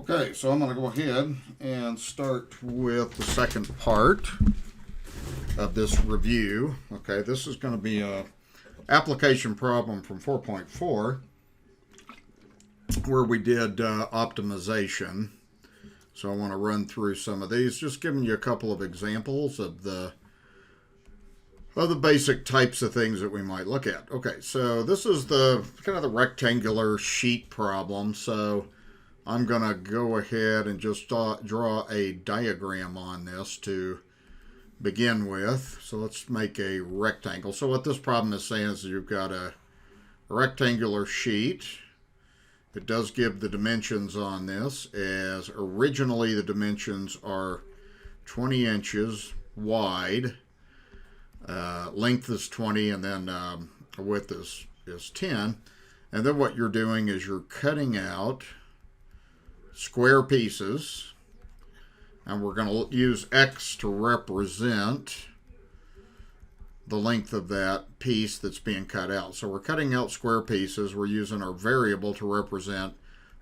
Okay, so I'm going to go ahead and start with the second part of this review. Okay, this is going to be a application problem from 4.4 where we did optimization. So I want to run through some of these, just giving you a couple of examples of the basic types of things that we might look at. Okay, so this is the kind of the rectangular sheet problem. So I'm going to go ahead and just draw a diagram on this to begin with. So let's make a rectangle. So what this problem is saying is you've got a rectangular sheet. It does give the dimensions on this, as originally the dimensions are 20 inches wide. Length is 20, and then width is 10. And then what you're doing is you're cutting out square pieces, and we're going to use X to represent the length of that piece that's being cut out. So we're cutting out square pieces. We're using our variable to represent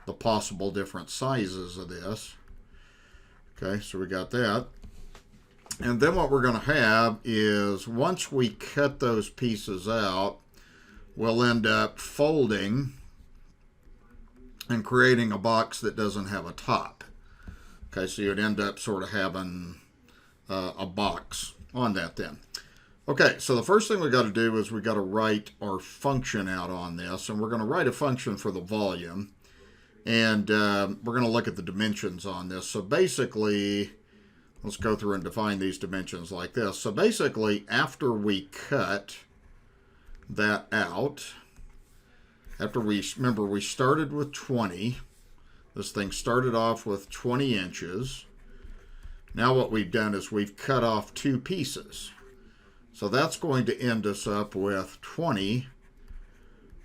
the possible different sizes of this. Okay, so we got that. And then what we're going to have is, once we cut those pieces out, we'll end up folding and creating a box that doesn't have a top. Okay, so you'd end up sort of having a box on that then. Okay, so the first thing we got to do is we got to write our function out on this, and we're going to write a function for the volume, and we're going to look at the dimensions on this. So basically, let's go through and define these dimensions like this. So basically, after we cut that out, remember we started with 20. This thing started off with 20 inches. Now what we've done is we've cut off two pieces. So that's going to end us up with 20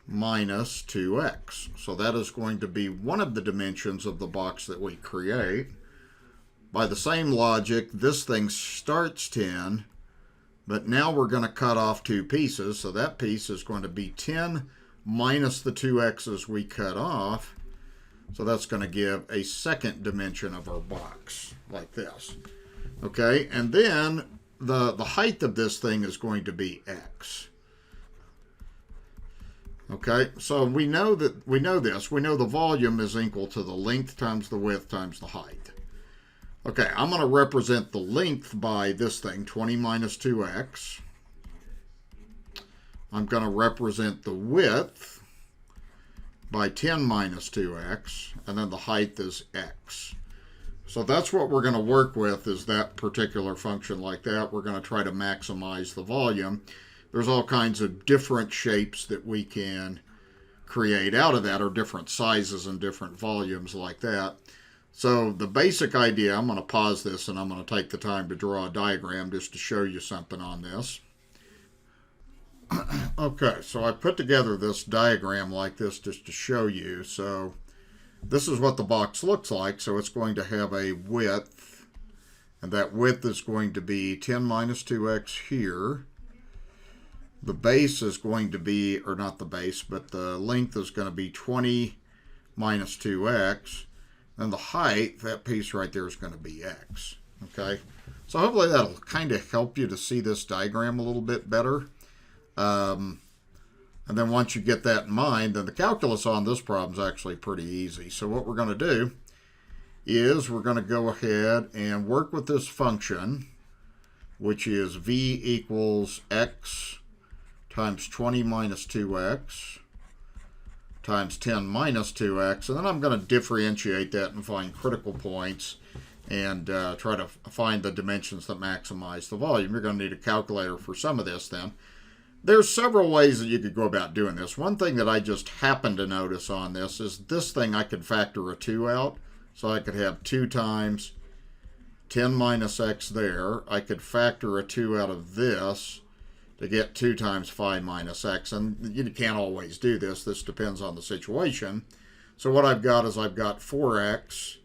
minus 2x. So that is going to be one of the dimensions of the box that we create. By the same logic, this thing starts 10, but now we're going to cut off two pieces. So that piece is going to be 10 minus the 2x's we cut off. So that's going to give a second dimension of our box, like this. Okay, and then the height of this thing is going to be x. Okay, so we know this. We know the volume is equal to the length times the width times the height. Okay, I'm going to represent the length by this thing, 20 minus 2x. I'm going to represent the width by 10 minus 2x, and then the height is x. So that's what we're going to work with, is that particular function like that. We're going to try to maximize the volume. There's all kinds of different shapes that we can create out of that, or different sizes and different volumes like that. So the basic idea, I'm going to pause this and I'm going to take the time to draw a diagram just to show you something on this. Okay, so I put together this diagram like this just to show you. So this is what the box looks like. So it's going to have a width, and that width is going to be 10 minus 2x here. The base is going to be, or not the base, but the length is going to be 20 minus 2x. And the height, that piece right there, is going to be x. Okay, so hopefully that'll kind of help you to see this diagram a little bit better. And then once you get that in mind, then the calculus on this problem is actually pretty easy. So what we're going to do is we're going to go ahead and work with this function, which is v equals x times 20 minus 2x times 10 minus 2x. And then I'm going to differentiate that and find critical points and try to find the dimensions that maximize the volume. You're going to need a calculator for some of this then. There's several ways that you could go about doing this. One thing that I just happened to notice on this is this thing I could factor a 2 out. So I could have 2 times 10 minus x there. I could factor a 2 out of this to get 2 times 5 minus x. And you can't always do this. This depends on the situation. So what I've got is I've got 4x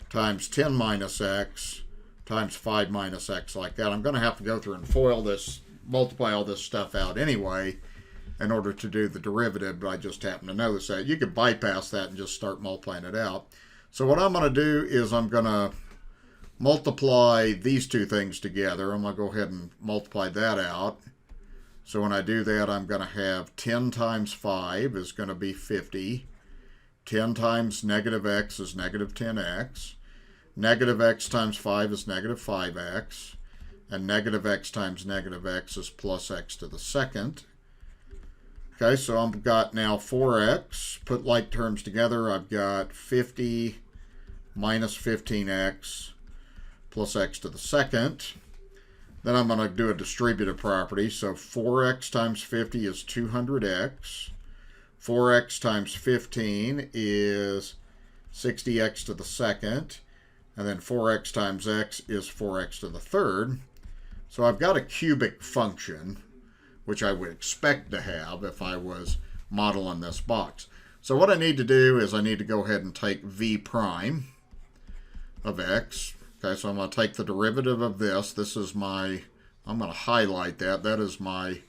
times 10 minus x times 5 minus x, like that. I'm going to have to go through and FOIL this, multiply all this stuff out anyway in order to do the derivative, but I just happen to notice that. You could bypass that and just start multiplying it out. So what I'm going to do is I'm going to multiply these two things together. I'm going to go ahead and multiply that out. So when I do that, I'm going to have 10 times 5 is going to be 50. 10 times negative x is negative 10x. Negative x times 5 is negative 5x. And negative x times negative x is plus x to the second. Okay, so I've got now 4x. Put like terms together, I've got 50 minus 15x plus x to the second. Then I'm going to do a distributive property. So 4x times 50 is 200x. 4x times 15 is 60x to the second. And then 4x times x is 4x to the third. So I've got a cubic function, which I would expect to have if I was modeling this box. So what I need to do is I need to go ahead and take v prime of x. Okay, so I'm going to take the derivative of this. This is my, I'm going to highlight that. That is my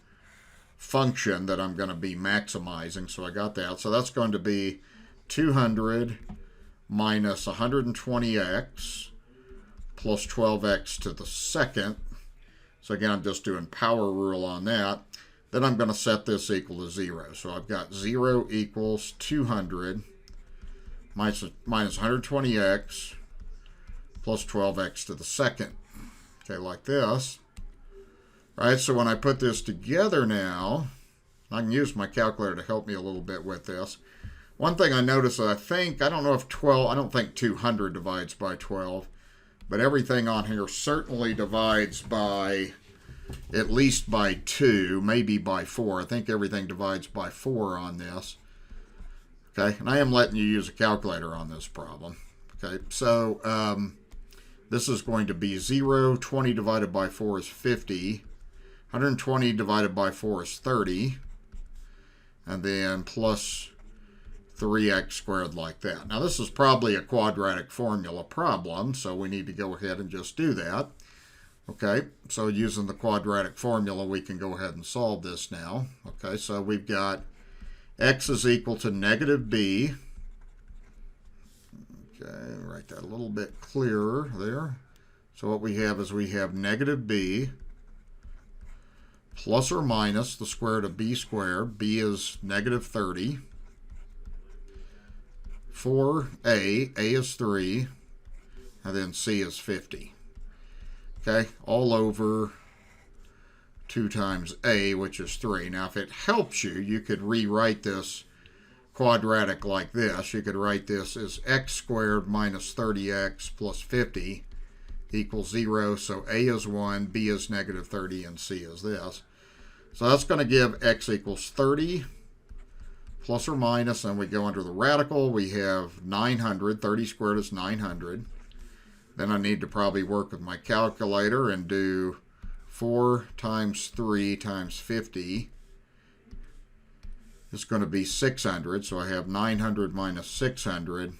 function that I'm going to be maximizing. So I got that. So that's going to be 200 minus 120x plus 12x to the second. So again, I'm just doing power rule on that. Then I'm going to set this equal to 0. So I've got 0 equals 200 minus 120x plus 12x to the second. Okay, like this. All right, so when I put this together now, I can use my calculator to help me a little bit with this. One thing I noticed that I don't know if 12, I don't think 200 divides by 12, but everything on here certainly divides by, at least by 2, maybe by 4. I think everything divides by 4 on this. Okay, and I am letting you use a calculator on this problem. Okay, so this is going to be 0. 20 divided by 4 is 50. 120 divided by 4 is 30. And then plus 3x squared like that. Now this is probably a quadratic formula problem, so we need to go ahead and just do that. Okay, so using the quadratic formula, we can go ahead and solve this now. Okay, so we've got x is equal to negative b. Okay, write that a little bit clearer there. So what we have is we have negative b plus or minus the square root of b squared. B is negative 30. For a is 3, and then c is 50. Okay, all over 2 times a, which is 3. Now, if it helps you, you could rewrite this quadratic like this. You could write this as x squared minus 30x plus 50 equals 0. So a is 1, b is negative 30, and c is this. So that's going to give x equals 30 plus or minus, and we go under the radical. We have 900. 30 squared is 900. Then I need to probably work with my calculator and do 4 times 3 times 50. It's going to be 600. So I have 900 minus 600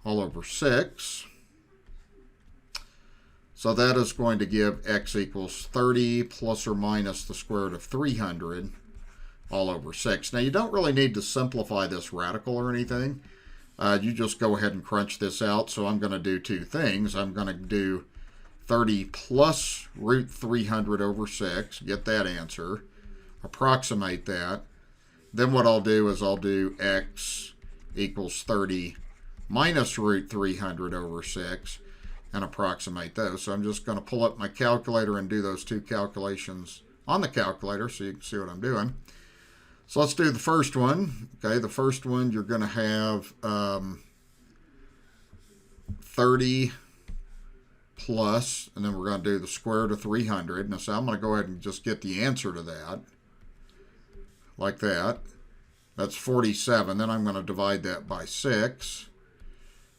all over 6. So that is going to give x equals 30 plus or minus the square root of 300 all over 6. Now, you don't really need to simplify this radical or anything. You just go ahead and crunch this out. So I'm going to do two things. I'm going to do 30 plus root 300 over 6, get that answer, approximate that. Then what I'll do is I'll do x equals 30 minus root 300 over 6 and approximate those. So I'm just going to pull up my calculator and do those two calculations on the calculator so you can see what I'm doing. So let's do the first one. Okay, the first one you're going to have 30 plus, and then we're going to do the square root of 300. Now, so I'm going to go ahead and just get the answer to that, like that. That's 47. Then I'm going to divide that by 6.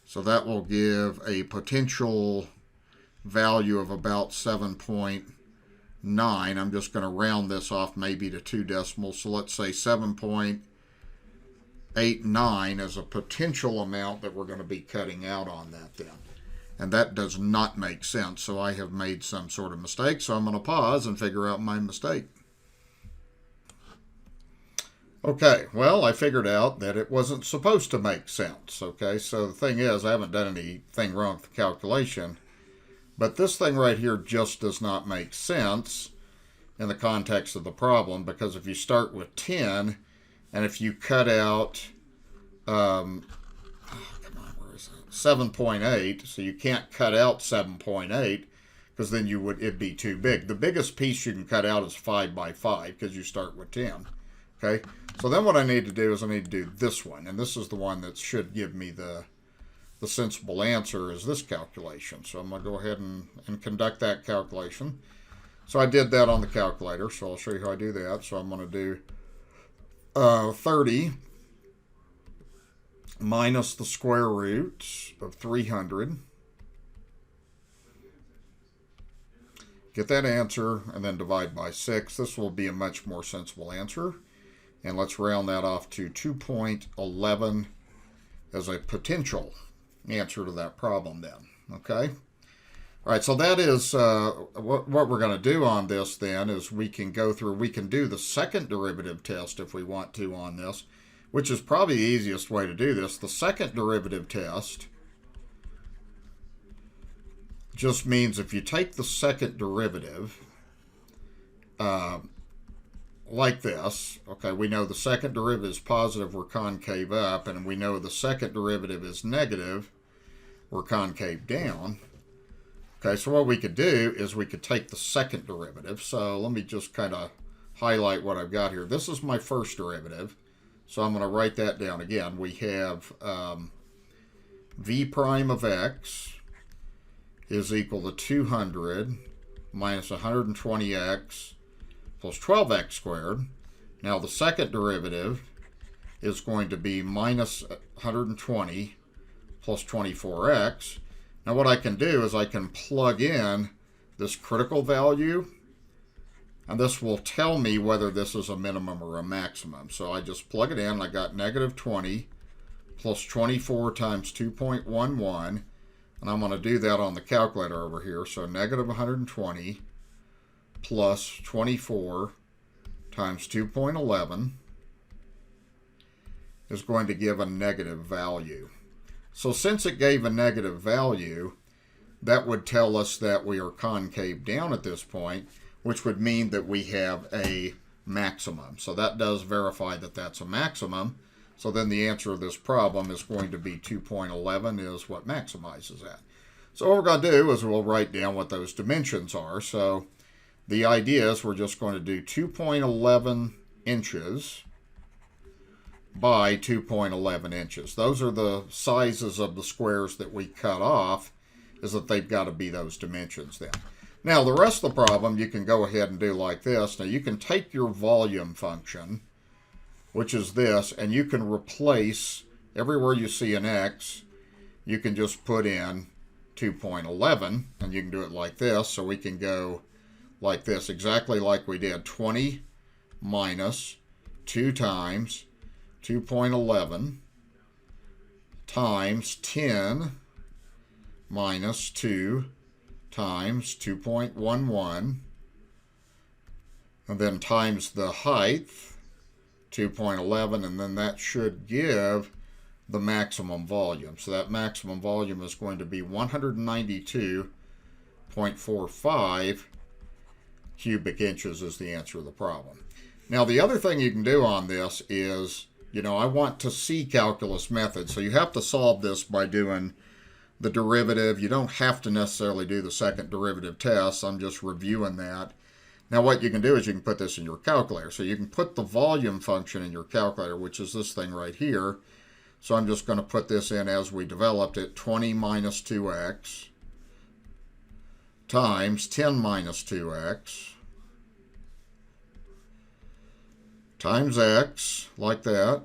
So that will give a potential value of about 7.9. I'm just going to round this off maybe to 2 decimals. So let's say 7.89 is a potential amount that we're going to be cutting out on that then. And that does not make sense. So I have made some sort of mistake. So I'm going to pause and figure out my mistake. Okay, well, I figured out that it wasn't supposed to make sense. Okay, so the thing is, I haven't done anything wrong with the calculation, but this thing right here just does not make sense in the context of the problem, because if you start with 10, and if you cut out, come on, where is it? 7.8, so you can't cut out 7.8, because then it'd be too big. The biggest piece you can cut out is 5 by 5, because you start with 10. Okay, so then what I need to do is I need to do this one, and this is the one that should give me the sensible answer, is this calculation. So I'm going to go ahead and conduct that calculation. So I did that on the calculator, so I'll show you how I do that. So I'm going to do 30 minus the square root of 300. Get that answer, and then divide by 6. This will be a much more sensible answer. And let's round that off to 2.11 as a potential answer to that problem then. Okay? All right, so that is what we're going to do on this then, is we can do the second derivative test if we want to on this, which is probably the easiest way to do this. The second derivative test just means if you take the second derivative, like this, okay, we know the second derivative is positive, we're concave up, and we know the second derivative is negative, we're concave down. Okay, so what we could do is we could take the second derivative. So let me just kind of highlight what I've got here. This is my first derivative, so I'm going to write that down again. We have v prime of x is equal to 200 minus 120x plus 12x squared. Now the second derivative is going to be minus 120 plus 24x. Now what I can do is I can plug in this critical value, and this will tell me whether this is a minimum or a maximum. So I just plug it in. I got negative 20 plus 24 times 2.11, and I'm going to do that on the calculator over here. So negative 120 plus 24 times 2.11 is going to give a negative value. So since it gave a negative value, that would tell us that we are concave down at this point, which would mean that we have a maximum. So that does verify that that's a maximum. So then the answer of this problem is going to be 2.11 is what maximizes that. So what we're going to do is we'll write down what those dimensions are. So the idea is we're just going to do 2.11 inches by 2.11 inches. Those are the sizes of the squares that we cut off, is that they've got to be those dimensions then. Now the rest of the problem you can go ahead and do like this. Now you can take your volume function, which is this, and you can replace everywhere you see an x, you can just put in 2.11, and you can do it like this. So we can go like this, exactly like we did. 20 minus 2 times 2.11 times 10 minus 2 times 2.11, and then times the height, 2.11, and then that should give the maximum volume. So that maximum volume is going to be 192.45 cubic inches is the answer to the problem. Now the other thing you can do on this is, I want to see calculus methods. So you have to solve this by doing the derivative. You don't have to necessarily do the second derivative test. I'm just reviewing that. Now what you can do is you can put this in your calculator. So you can put the volume function in your calculator, which is this thing right here. So I'm just going to put this in as we developed it. 20 minus 2x times 10 minus 2x times x, like that.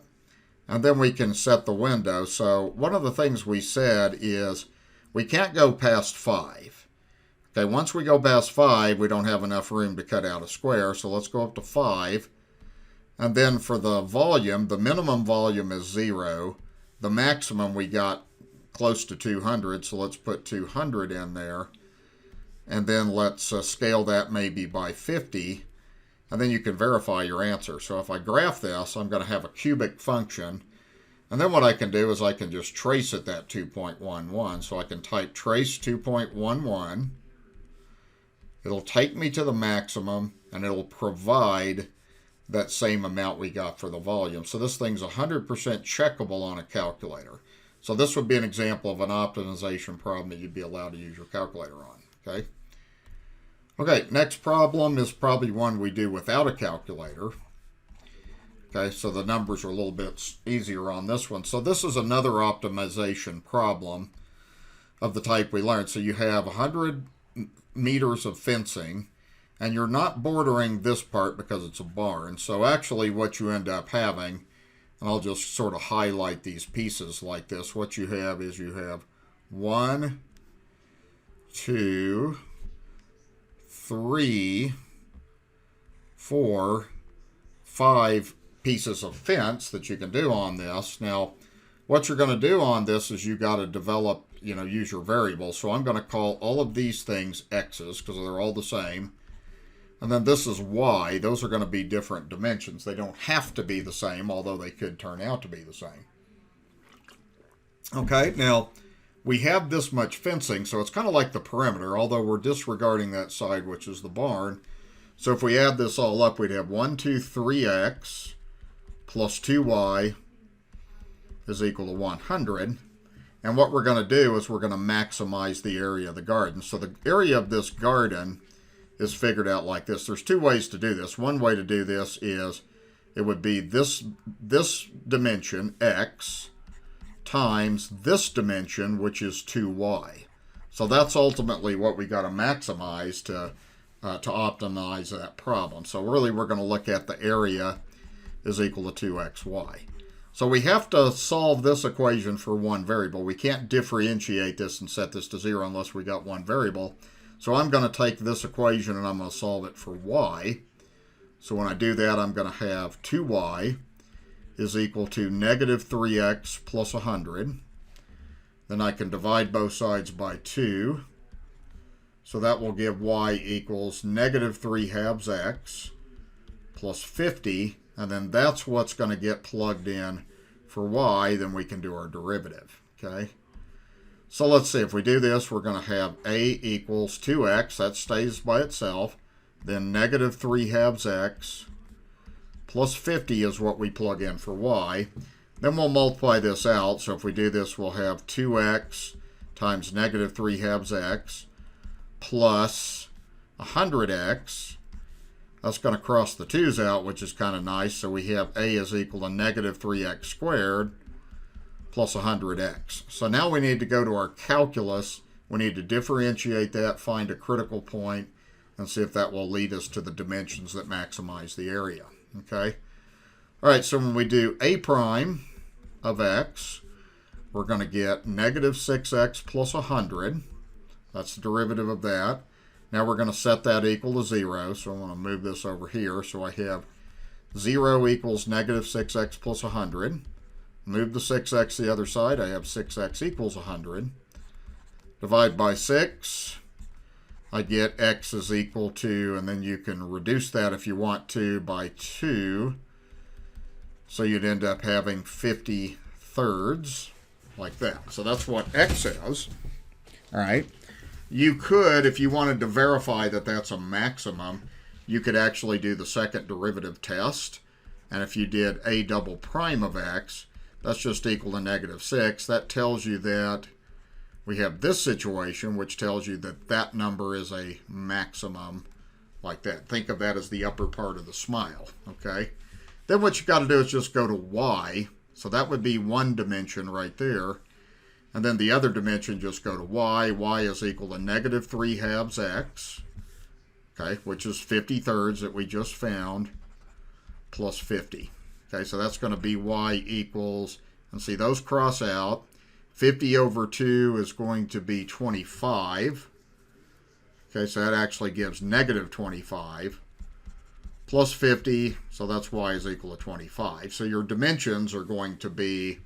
And then we can set the window. So one of the things we said is we can't go past 5. Okay, once we go past 5, we don't have enough room to cut out a square. So let's go up to 5. And then for the volume, the minimum volume is 0. The maximum we got close to 200. So let's put 200 in there. And then let's scale that maybe by 50. and then you can verify your answer. So if I graph this, I'm going to have a cubic function. And then what I can do is I can just trace it that 2.11. So I can type trace 2.11. It'll take me to the maximum, and it'll provide that same amount we got for the volume. So this thing's 100% checkable on a calculator. So this would be an example of an optimization problem that you'd be allowed to use your calculator on. Okay. Okay, next problem is probably one we do without a calculator. Okay, so the numbers are a little bit easier on this one. So this is another optimization problem of the type we learned. So you have 100 meters of fencing, and you're not bordering this part because it's a barn. So actually what you end up having, and I'll just sort of highlight these pieces like this, what you have is you have 1, 2, 3, 4, 5 pieces of fence that you can do on this. Now, what you're going to do on this is you got to develop, use your variables. So I'm going to call all of these things x's because they're all the same. And then this is y. Those are going to be different dimensions. They don't have to be the same, although they could turn out to be the same. Okay, now we have this much fencing, so it's kind of like the perimeter, although we're disregarding that side, which is the barn. So if we add this all up, we'd have 1, 2, 3x plus 2y is equal to 100. And what we're going to do is we're going to maximize the area of the garden. So the area of this garden is figured out like this. There's two ways to do this. One way to do this is it would be this dimension, x, times this dimension, which is 2y. So that's ultimately what we got to maximize to optimize that problem. So really we're going to look at the area is equal to 2xy. So we have to solve this equation for one variable. We can't differentiate this and set this to 0 unless we got one variable. So I'm going to take this equation and I'm going to solve it for y. So when I do that, I'm going to have 2y is equal to negative 3x plus 100. Then I can divide both sides by 2. So that will give y equals negative 3 halves x plus 50. And then that's what's going to get plugged in for y. Then we can do our derivative. Okay. So let's see. If we do this, we're going to have a equals 2x. That stays by itself. Then negative 3 halves x plus 50 is what we plug in for y. Then we'll multiply this out. So if we do this, we'll have 2x times negative 3 halves x plus 100x. That's going to cross the 2's out, which is kind of nice. So we have a is equal to negative 3x squared plus 100x. So now we need to go to our calculus. We need to differentiate that, find a critical point, and see if that will lead us to the dimensions that maximize the area. Okay. All right, so when we do a prime of x, we're going to get negative 6x plus 100. That's the derivative of that. Now we're going to set that equal to 0, so I'm going to move this over here. So I have 0 equals negative 6x plus 100. Move the 6x the other side. I have 6x equals 100. Divide by 6. I get x is equal to, and then you can reduce that if you want to, by 2. So you'd end up having 50 thirds, like that. So that's what x is. All right. You could, if you wanted to verify that that's a maximum, you could actually do the second derivative test. And if you did a double prime of x, that's just equal to negative 6. That tells you that we have this situation, which tells you that that number is a maximum, like that. Think of that as the upper part of the smile, okay? Then what you've got to do is just go to y. So that would be one dimension right there. And then the other dimension, just go to y. Y is equal to negative 3 halves x, okay, which is 50 thirds that we just found, plus 50. Okay, so that's going to be y equals, and see those cross out. 50 over 2 is going to be 25. Okay, so that actually gives negative 25 plus 50, so that's y is equal to 25. So your dimensions are going to be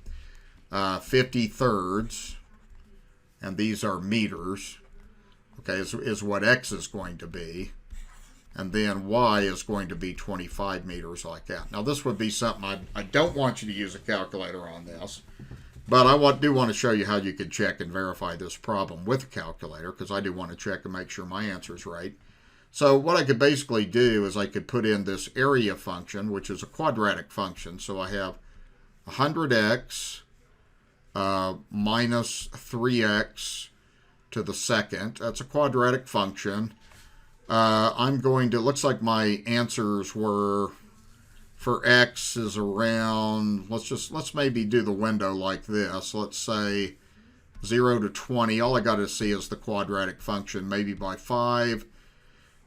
50 thirds, and these are meters, okay, is what x is going to be. and then y is going to be 25 meters like that. Now this would be something I don't want you to use a calculator on this, but I do want to show you how you could check and verify this problem with a calculator, because I do want to check and make sure my answer is right. So what I could basically do is I could put in this area function, which is a quadratic function. So I have 100x minus 3x to the second. That's a quadratic function. I'm going to, looks like my answers were, for x is around, let's maybe do the window like this. Let's say 0 to 20. All I got to see is the quadratic function, maybe by 5.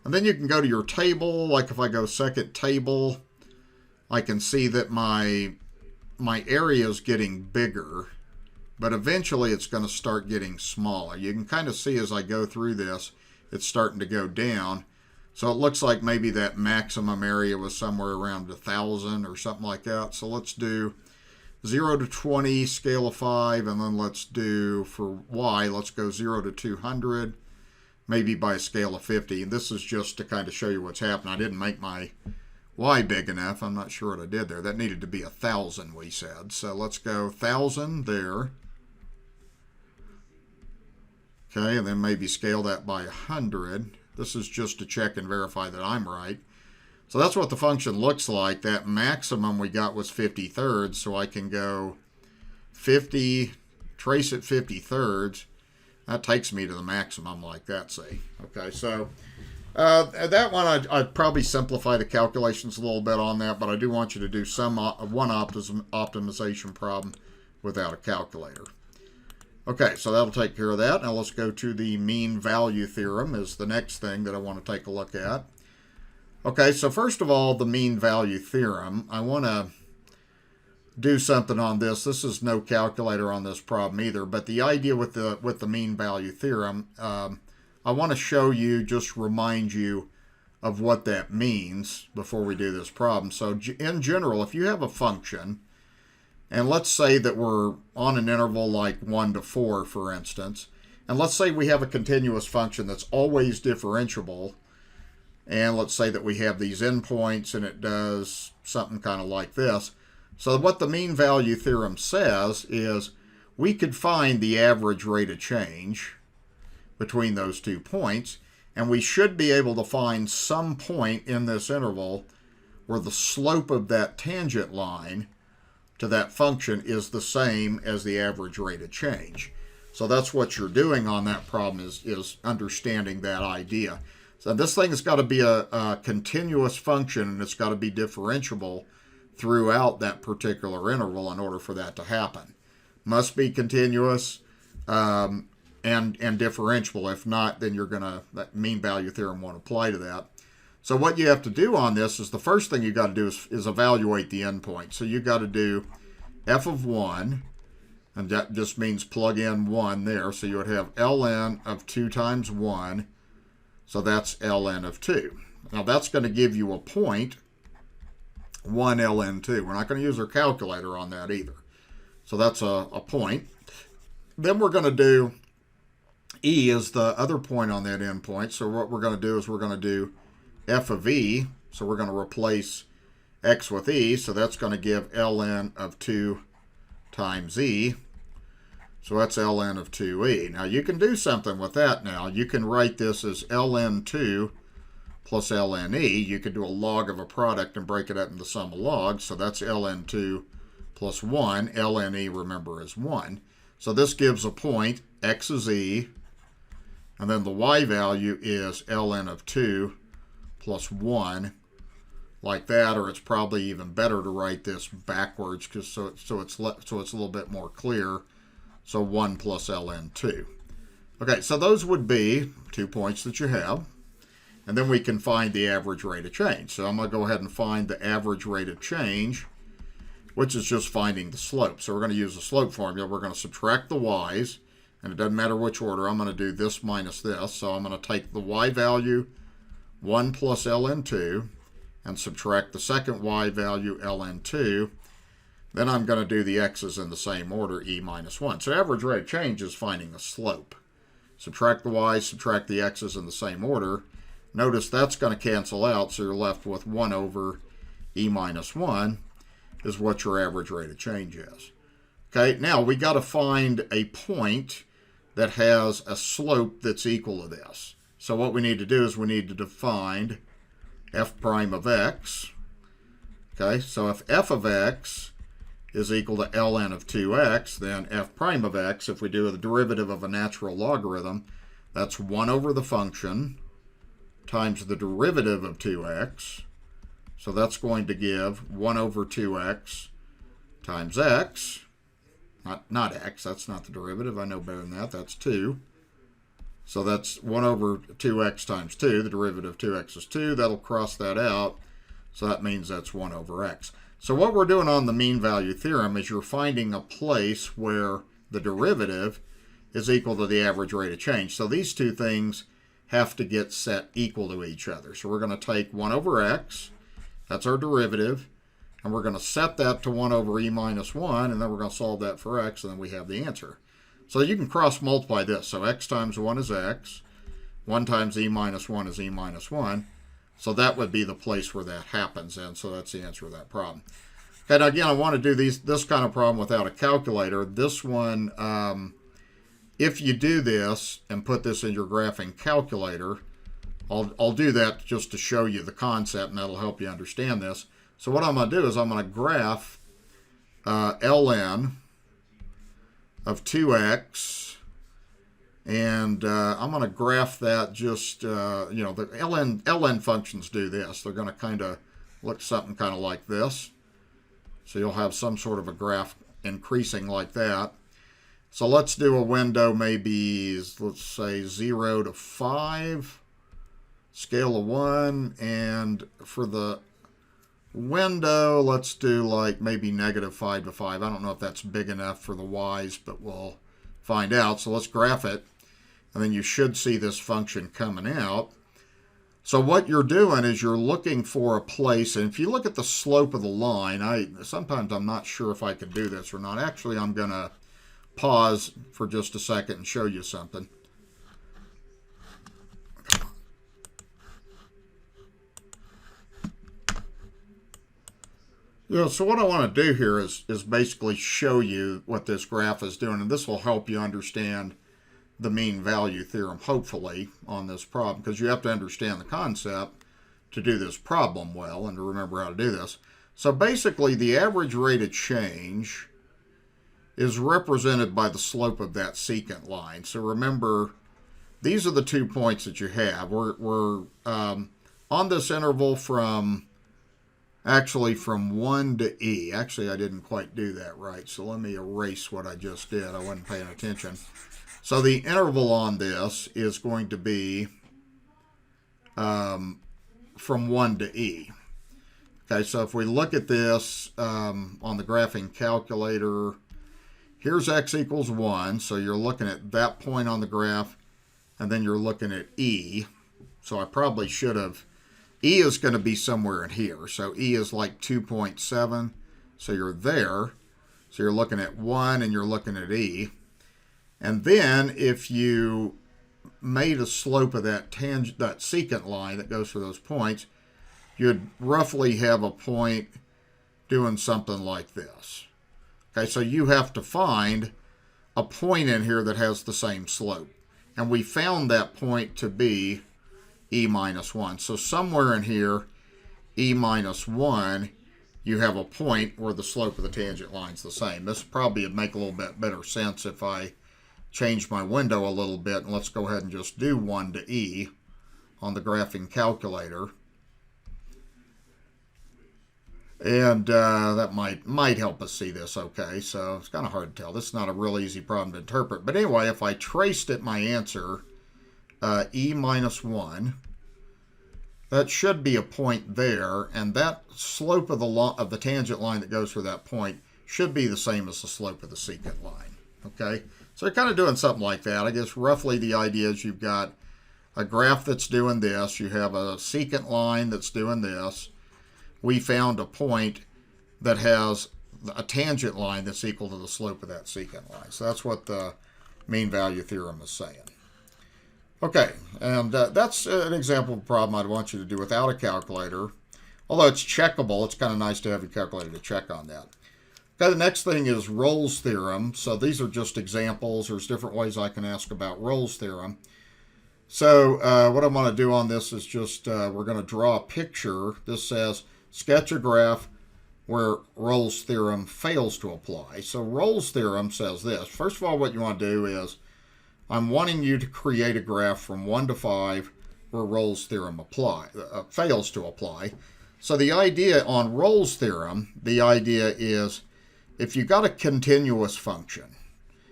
And then you can go to your table. Like if I go second table, I can see that my area is getting bigger, but eventually it's going to start getting smaller. You can kind of see as I go through this, it's starting to go down. So it looks like maybe that maximum area was somewhere around 1,000 or something like that. So let's do 0 to 20, scale of 5, and then let's do, for y, let's go 0 to 200, maybe by a scale of 50. And this is just to kind of show you what's happening. I didn't make my y big enough. I'm not sure what I did there. That needed to be 1,000, we said. So let's go 1,000 there. Okay, and then maybe scale that by 100. This is just to check and verify that I'm right. So that's what the function looks like. That maximum we got was 50 thirds, so I can go 50, trace it 50 thirds. That takes me to the maximum like that, see. Okay, so that one, I'd probably simplify the calculations a little bit on that, but I do want you to do one optimization problem without a calculator. Okay, so that'll take care of that. Now let's go to the mean value theorem is the next thing that I want to take a look at. Okay, so first of all, the mean value theorem. I want to do something on this. This is no calculator on this problem either, but the idea with the mean value theorem, I want to show you, just remind you of what that means before we do this problem. So in general, if you have a function, and let's say that we're on an interval like 1 to 4, for instance, and let's say we have a continuous function that's always differentiable, and let's say that we have these endpoints and it does something kind of like this. So what the mean value theorem says is we could find the average rate of change between those 2 points, and we should be able to find some point in this interval where the slope of that tangent line to that function is the same as the average rate of change. So that's what you're doing on that problem, is understanding that idea. So this thing has got to be a continuous function, and it's got to be differentiable throughout that particular interval in order for that to happen. Must be continuous and differentiable. If not, then that mean value theorem won't apply to that. So what you have to do on this is the first thing you got to do is evaluate the endpoint. So you got to do f of 1, and that just means plug in 1 there. So you would have ln of 2 times 1. So that's ln of 2. Now that's going to give you a point, 1 ln 2. We're not going to use our calculator on that either. So that's a point. Then we're going to do e is the other point on that endpoint. So what we're going to do is we're going to do f of e, so we're going to replace x with e, so that's going to give ln of 2 times e, so that's ln of 2e. Now you can do something with that now. You can write this as ln2 plus ln e. You could do a log of a product and break it up into the sum of logs, so that's ln2 plus 1. ln e, remember, is 1. So this gives a point, x is e, and then the y value is ln of 2 plus 1, like that, or it's probably even better to write this backwards, because so it's a little bit more clear. So 1 plus ln 2. Okay, so those would be 2 points that you have, and then we can find the average rate of change. So I'm going to go ahead and find the average rate of change, which is just finding the slope. So we're going to use the slope formula. We're going to subtract the y's, and it doesn't matter which order. I'm going to do this minus this. So I'm going to take the y value, 1 plus ln 2, and subtract the second y value, ln 2. Then I'm going to do the x's in the same order, e minus 1. So average rate of change is finding the slope. Subtract the y's, subtract the x's in the same order. Notice that's going to cancel out, so you're left with 1 over e minus 1 is what your average rate of change is. Okay, now we got to find a point that has a slope that's equal to this. So what we need to do is we need to define f prime of x. Okay, so if f of x is equal to ln of 2x, then f prime of x, if we do the derivative of a natural logarithm, that's 1 over the function times the derivative of 2x. So that's going to give 1 over 2x times x. Not x, that's not the derivative. I know better than that. That's 2. So that's 1 over 2x times 2. The derivative of 2x is 2. That'll cross that out. So that means that's 1 over x. So what we're doing on the mean value theorem is you're finding a place where the derivative is equal to the average rate of change. So these two things have to get set equal to each other. So we're going to take 1 over x. That's our derivative. And we're going to set that to 1 over e minus 1, and then we're going to solve that for x, and then we have the answer. So you can cross multiply this. So x times 1 is x. 1 times e minus 1 is e minus 1. So that would be the place where that happens, and so that's the answer to that problem. And again, I want to do this kind of problem without a calculator. This one, if you do this and put this in your graphing calculator, I'll do that just to show you the concept, and that'll help you understand this. So what I'm going to do is I'm going to graph ln of 2x, and I'm going to graph that just, the ln functions do this. They're going to kind of look something kind of like this. So you'll have some sort of a graph increasing like that. So let's do a window maybe, let's say 0 to 5, scale of 1, and for the window, let's do like maybe -5 to 5. I don't know if that's big enough for the y's, but we'll find out. So let's graph it, and then you should see this function coming out. So what you're doing is you're looking for a place, and if you look at the slope of the line, sometimes I'm not sure if I can do this or not. Actually, I'm going to pause for just a second and show you something. So what I want to do here is basically show you what this graph is doing, and this will help you understand the mean value theorem, hopefully, on this problem, because you have to understand the concept to do this problem well and to remember how to do this. So basically, the average rate of change is represented by the slope of that secant line. So remember, these are the 2 points that you have. We're on this interval from 1 to e. Actually, I didn't quite do that right, so let me erase what I just did. I wasn't paying attention. So the interval on this is going to be from 1 to e. Okay, so if we look at this on the graphing calculator, here's x equals 1, so you're looking at that point on the graph, and then you're looking at e. So I probably should have, e is going to be somewhere in here. So e is like 2.7, so you're there. So you're looking at 1 and you're looking at e. And then if you made a slope of that secant line that goes through those points, you'd roughly have a point doing something like this. Okay, so you have to find a point in here that has the same slope. And we found that point to be e minus 1. So somewhere in here, e minus 1, you have a point where the slope of the tangent line is the same. This probably would make a little bit better sense if I change my window a little bit. And let's go ahead and just do 1 to e on the graphing calculator. And that might help us see this okay. So it's kind of hard to tell. This is not a real easy problem to interpret. But anyway, if I traced it, my answer, e minus 1, that should be a point there, and that slope of the tangent line that goes through that point should be the same as the slope of the secant line. Okay, so you're kind of doing something like that. I guess roughly the idea is you've got a graph that's doing this, you have a secant line that's doing this. We found a point that has a tangent line that's equal to the slope of that secant line. So that's what the mean value theorem is saying. Okay, and that's an example of a problem I'd want you to do without a calculator. Although it's checkable, it's kind of nice to have your calculator to check on that. Okay, the next thing is Rolle's theorem. So these are just examples. There's different ways I can ask about Rolle's theorem. So what I want to do on this is just we're going to draw a picture. This says sketch a graph where Rolle's theorem fails to apply. So Rolle's theorem says this. First of all, what you want to do is I'm wanting you to create a graph from 1 to 5 where Rolle's theorem fails to apply. So the idea on Rolle's theorem, the idea is if you got a continuous function,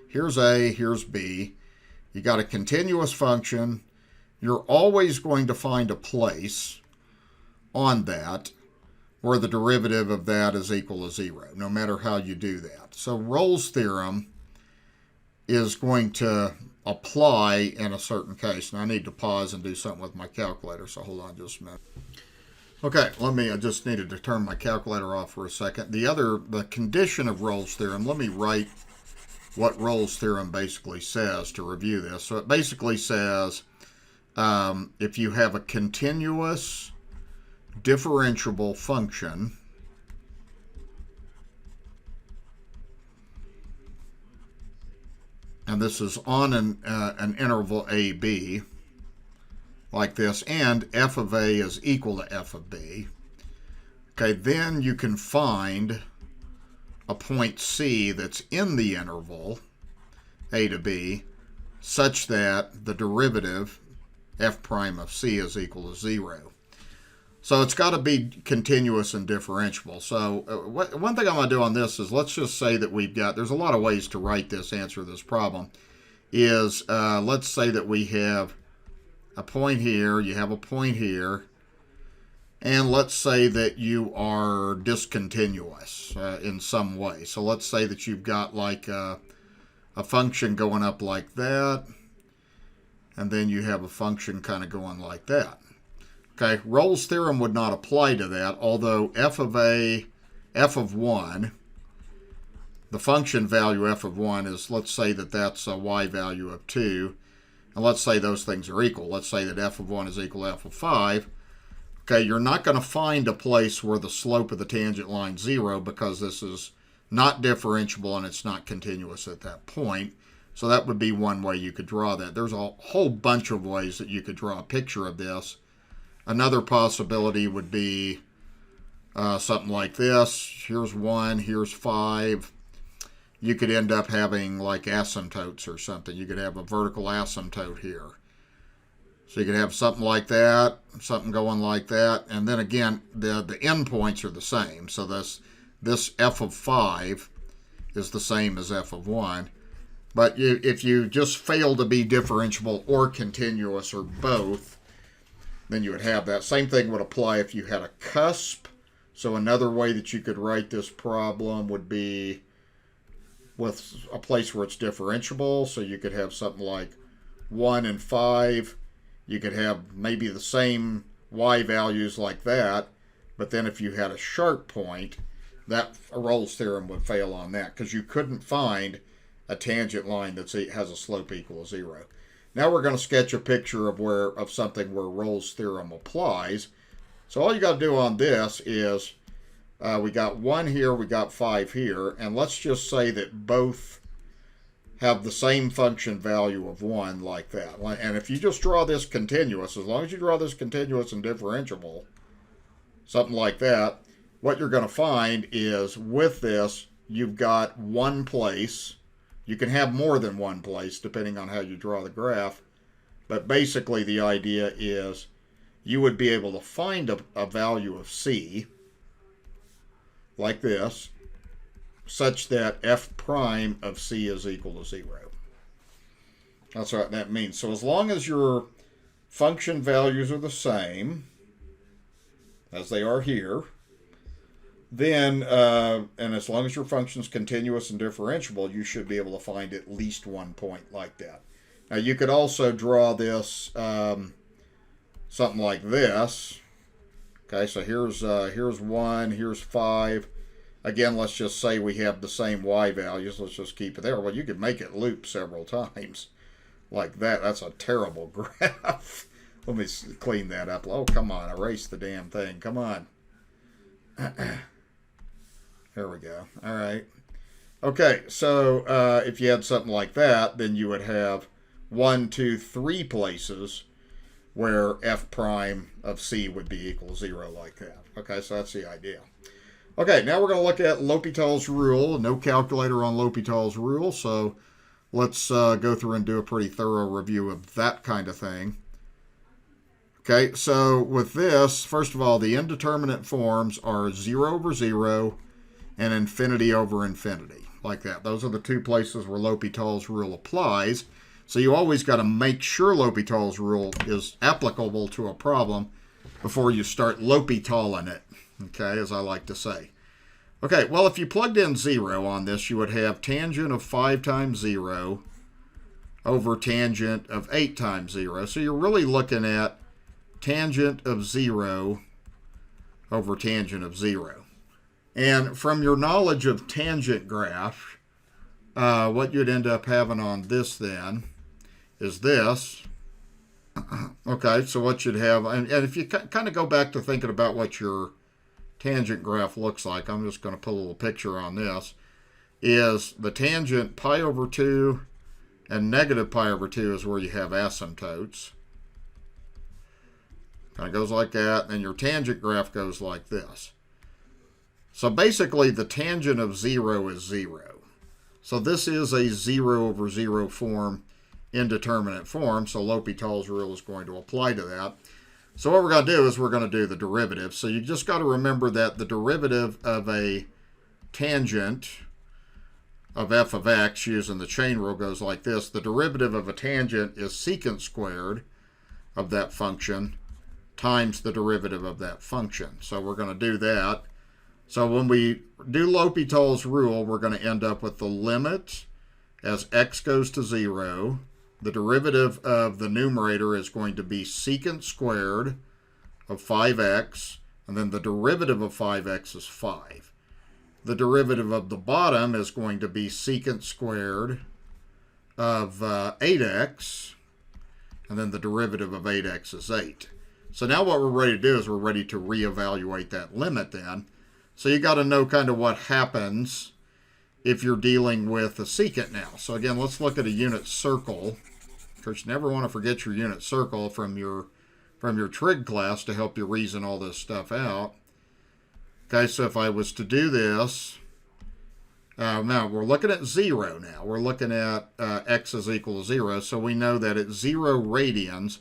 here's A, here's B, you got a continuous function, you're always going to find a place on that where the derivative of that is equal to 0, no matter how you do that. So Rolle's theorem is going to apply in a certain case. And I need to pause and do something with my calculator, so hold on just a minute. Okay, I just needed to turn my calculator off for a second. The condition of Rolle's theorem, let me write what Rolle's theorem basically says to review this. So it basically says if you have a continuous differentiable function, and this is on an interval AB, like this, and f of A is equal to f of B, okay, then you can find a point C that's in the interval A to B such that the derivative f prime of C is equal to 0. So it's got to be continuous and differentiable. So one thing I'm going to do on this is let's just say that there's a lot of ways to write this, answer this problem, is let's say that we have a point here, you have a point here, and let's say that you are discontinuous in some way. So let's say that you've got like a function going up like that, and then you have a function kind of going like that. Okay, Rolle's theorem would not apply to that, although f of 1, the function value f of 1 is, let's say that that's a y value of 2, and let's say those things are equal. Let's say that f of 1 is equal to f of 5. Okay, you're not going to find a place where the slope of the tangent line is 0 because this is not differentiable and it's not continuous at that point. So that would be one way you could draw that. There's a whole bunch of ways that you could draw a picture of this. Another possibility would be something like this. Here's 1, here's 5. You could end up having like asymptotes or something. You could have a vertical asymptote here. So you could have something like that, something going like that. And then again, the endpoints are the same. So this f of 5 is the same as f of 1. But if you just fail to be differentiable or continuous or both, then you would have that. Same thing would apply if you had a cusp. So another way that you could write this problem would be with a place where it's differentiable. So you could have something like 1 and 5. You could have maybe the same y values like that, but then if you had a sharp point, that Rolle's theorem would fail on that because you couldn't find a tangent line that has a slope equal to 0. Now we're going to sketch a picture of something where Rolle's theorem applies. So all you got to do on this is we got 1 here, we got 5 here, and let's just say that both have the same function value of 1 like that. And if you just draw this continuous, as long as you draw this continuous and differentiable, something like that, what you're going to find is with this, you've got one place. You can have more than one place depending on how you draw the graph. But basically the idea is you would be able to find a value of C like this, such that f prime of C is equal to 0. That's what that means. So as long as your function values are the same as they are here, then, and as long as your function is continuous and differentiable, you should be able to find at least one point like that. Now you could also draw this something like this. Okay, so here's 1, here's 5. Again, let's just say we have the same y values. Let's just keep it there. Well, you could make it loop several times. like that. That's a terrible graph. Let me clean that up. Oh, come on. Erase the damn thing. Come on. There we go. All right. Okay, so if you had something like that, then you would have 1, 2, 3 places where f prime of c would be equal to 0 like that. Okay, so that's the idea. Okay, now we're going to look at L'Hopital's rule. No calculator on L'Hopital's rule, so let's go through and do a pretty thorough review of that kind of thing. Okay, so with this, first of all, the indeterminate forms are 0 over 0 and infinity over infinity, like that. Those are the two places where L'Hopital's rule applies. So you always got to make sure L'Hopital's rule is applicable to a problem before you start L'Hopitaling it, okay, as I like to say. Okay, well, if you plugged in 0 on this, you would have tangent of 5 times 0 over tangent of 8 times 0. So you're really looking at tangent of 0 over tangent of 0. And from your knowledge of tangent graph, what you'd end up having on this then is this. Okay, so what you'd have, and if you kind of go back to thinking about what your tangent graph looks like, I'm just going to put a little picture on this, is the tangent pi over 2 and negative pi over 2 is where you have asymptotes. Kind of goes like that, and your tangent graph goes like this. So basically the tangent of 0 is 0. So this is a 0 over 0 form, indeterminate form, so L'Hopital's rule is going to apply to that. So what we're going to do is we're going to do the derivative. So you just got to remember that the derivative of a tangent of f of x using the chain rule goes like this. The derivative of a tangent is secant squared of that function times the derivative of that function. So we're going to do that. So when we do L'Hopital's rule, we're going to end up with the limit as x goes to 0. The derivative of the numerator is going to be secant squared of 5x, and then the derivative of 5x is 5. The derivative of the bottom is going to be secant squared of 8x, and then the derivative of 8x is 8. So now what we're ready to do is we're ready to reevaluate that limit then. So you got to know kind of what happens if you're dealing with a secant now. So again, let's look at a unit circle. Of course, you never want to forget your unit circle from your trig class to help you reason all this stuff out. Okay, so if I was to do this, now we're looking at 0 now. We're looking at x is equal to 0, so we know that at 0 radians,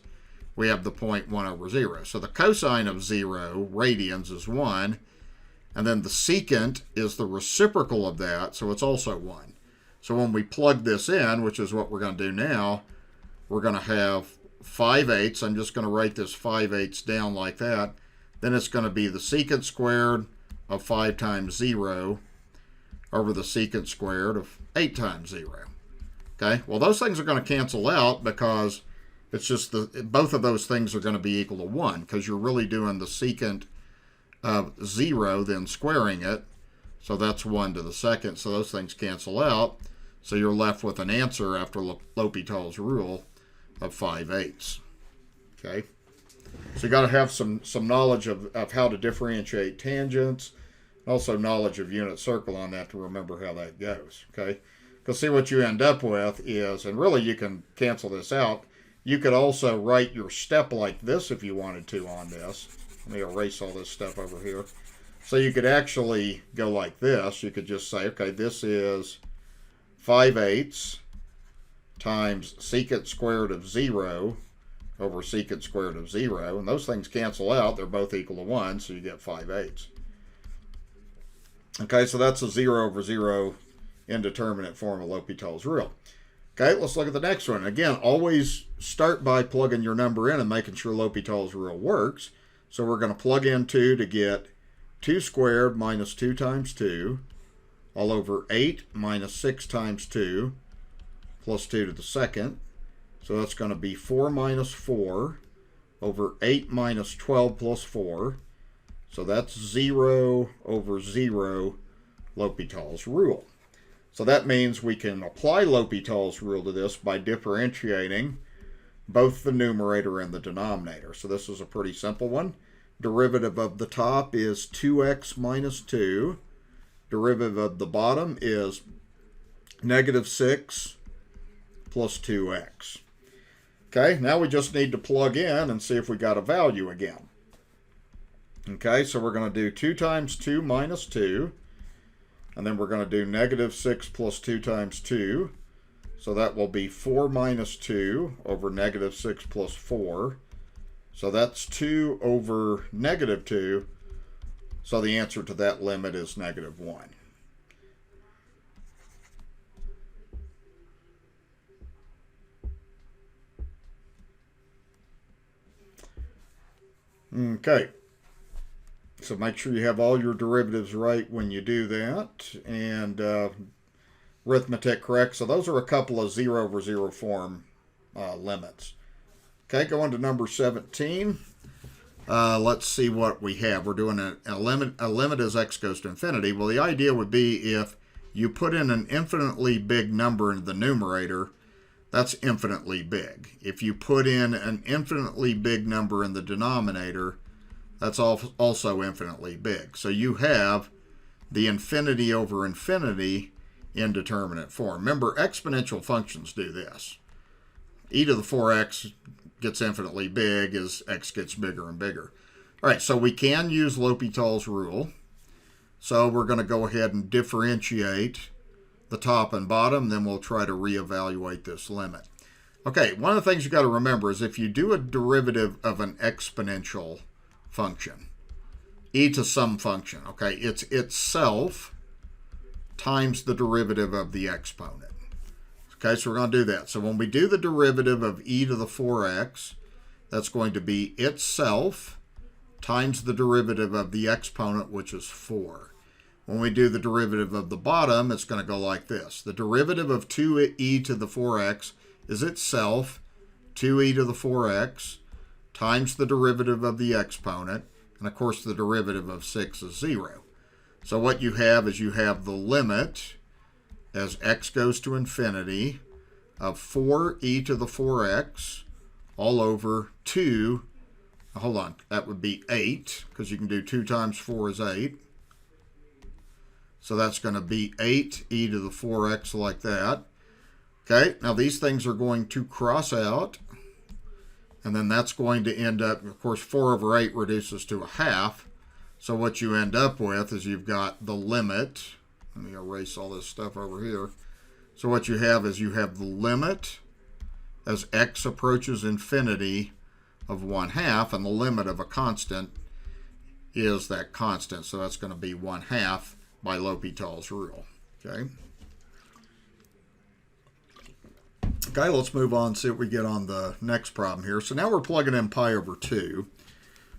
we have the point 1 over 0. So the cosine of 0 radians is 1, and then the secant is the reciprocal of that, so it's also 1. So when we plug this in, which is what we're going to do now, we're going to have 5/8. I'm just going to write this 5/8 down like that. Then it's going to be the secant squared of 5 times 0 over the secant squared of 8 times 0. Okay, well those things are going to cancel out because it's just both of those things are going to be equal to 1 because you're really doing the secant of 0 then squaring it. So that's 1 to the second. So those things cancel out. So you're left with an answer after L'Hopital's rule of 5/8. Okay. So you got to have some knowledge of how to differentiate tangents, also knowledge of unit circle on that to remember how that goes. Okay. Because see what you end up with is, and really you can cancel this out, you could also write your step like this if you wanted to on this. Let me erase all this stuff over here. So you could actually go like this. You could just say, okay, this is 5/8 times secant squared of 0 over secant squared of 0. And those things cancel out. They're both equal to 1, so you get 5/8. Okay, so that's a 0 over 0 indeterminate form of L'Hopital's rule. Okay, let's look at the next one. Again, always start by plugging your number in and making sure L'Hopital's rule works. So we're going to plug in 2 to get 2 squared minus 2 times 2 all over 8 minus 6 times 2 plus 2 to the second. So that's going to be 4 minus 4 over 8 minus 12 plus 4. So that's 0 over 0 L'Hopital's rule. So that means we can apply L'Hopital's rule to this by differentiating both the numerator and the denominator. So this is a pretty simple one. Derivative of the top is 2x minus 2. Derivative of the bottom is negative 6 plus 2x. Okay, now we just need to plug in and see if we got a value again. Okay, so we're going to do 2 times 2 minus 2. And then we're going to do negative 6 plus 2 times 2. So that will be 4 minus 2 over negative 6 plus 4. So that's 2 over negative 2. So the answer to that limit is negative 1. Okay, so make sure you have all your derivatives right when you do that, and arithmetic correct. So those are a couple of 0 over 0 form limits. Okay, going to number 17. Let's see what we have. We're doing a limit as x goes to infinity. Well, the idea would be if you put in an infinitely big number in the numerator, that's infinitely big. If you put in an infinitely big number in the denominator, that's also infinitely big. So you have the infinity over infinity indeterminate form. Remember, exponential functions do this. E to the 4x gets infinitely big as x gets bigger and bigger. All right, so we can use L'Hopital's rule. So we're going to go ahead and differentiate the top and bottom, then we'll try to reevaluate this limit. Okay, one of the things you got to remember is if you do a derivative of an exponential function, e to some function, okay, it's itself times the derivative of the exponent. Okay, so we're going to do that. So when we do the derivative of e to the 4x, that's going to be itself times the derivative of the exponent, which is 4. When we do the derivative of the bottom, it's going to go like this. The derivative of 2e to the 4x is itself 2e to the 4x times the derivative of the exponent, and of course the derivative of 6 is 0. So what you have is you have the limit as x goes to infinity of 4e to the 4x all over 2, hold on, that would be 8, because you can do 2 times 4 is 8. So that's going to be 8e to the 4x like that. Okay, now these things are going to cross out. And then that's going to end up, of course, 4 over 8 reduces to a half. So what you end up with is you've got the limit. Let me erase all this stuff over here. So what you have is you have the limit as x approaches infinity of 1/2. And the limit of a constant is that constant. So that's going to be 1/2. By L'Hopital's rule. Okay, let's move on and see what we get on the next problem here. So now we're plugging in pi over 2.